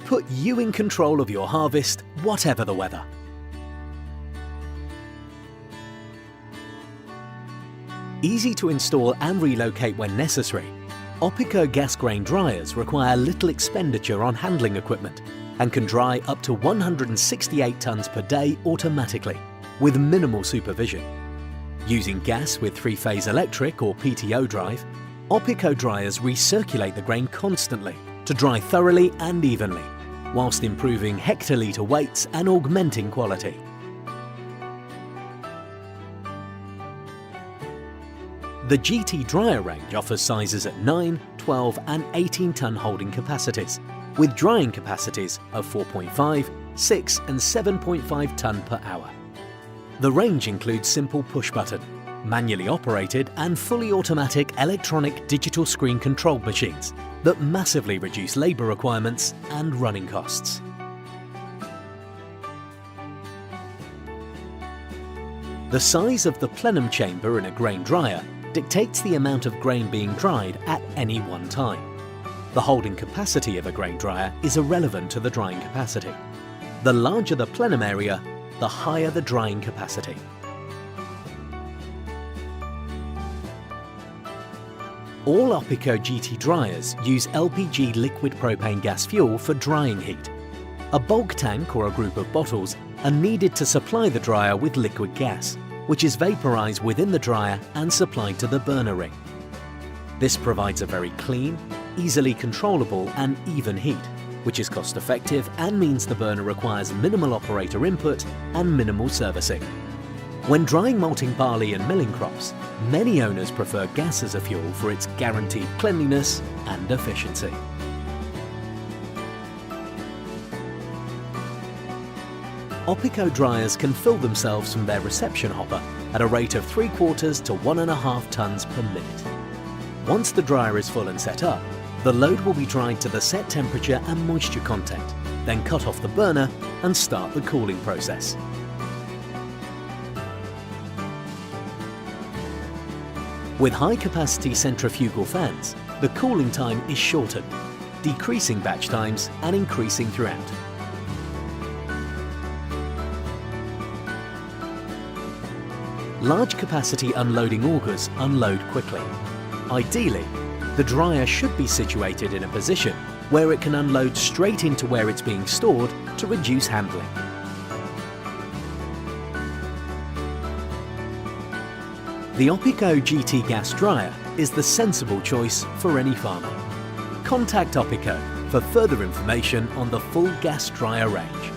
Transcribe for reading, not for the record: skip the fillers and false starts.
put you in control of your harvest, whatever the weather. Easy to install and relocate when necessary, OPICO gas grain dryers require little expenditure on handling equipment and can dry up to 168 tonnes per day automatically, with minimal supervision. Using gas with three-phase electric or PTO drive, OPICO dryers recirculate the grain constantly to dry thoroughly and evenly, whilst improving hectolitre weights and augmenting quality. The GT dryer range offers sizes at 9, 12 and 18 tonne holding capacities, with drying capacities of 4.5, 6 and 7.5 tonne per hour. The range includes simple push button, manually operated and fully automatic electronic digital screen control machines that massively reduce labour requirements and running costs. The size of the plenum chamber in a grain dryer dictates the amount of grain being dried at any one time. The holding capacity of a grain dryer is irrelevant to the drying capacity. The larger the plenum area, the higher the drying capacity. All OPICO GT dryers use LPG liquid propane gas fuel for drying heat. A bulk tank or a group of bottles are needed to supply the dryer with liquid gas, which is vaporized within the dryer and supplied to the burner ring. This provides a very clean, easily controllable and even heat, which is cost effective and means the burner requires minimal operator input and minimal servicing. When drying malting barley and milling crops, many owners prefer gas as a fuel for its guaranteed cleanliness and efficiency. OPICO dryers can fill themselves from their reception hopper at a rate of 3/4 to 1.5 tonnes per minute. Once the dryer is full and set up, the load will be dried to the set temperature and moisture content, then cut off the burner and start the cooling process. With high-capacity centrifugal fans, the cooling time is shortened, decreasing batch times and increasing throughout. Large capacity unloading augers unload quickly. Ideally, the dryer should be situated in a position where it can unload straight into where it's being stored to reduce handling. The OPICO GT gas dryer is the sensible choice for any farmer. Contact OPICO for further information on the full gas dryer range.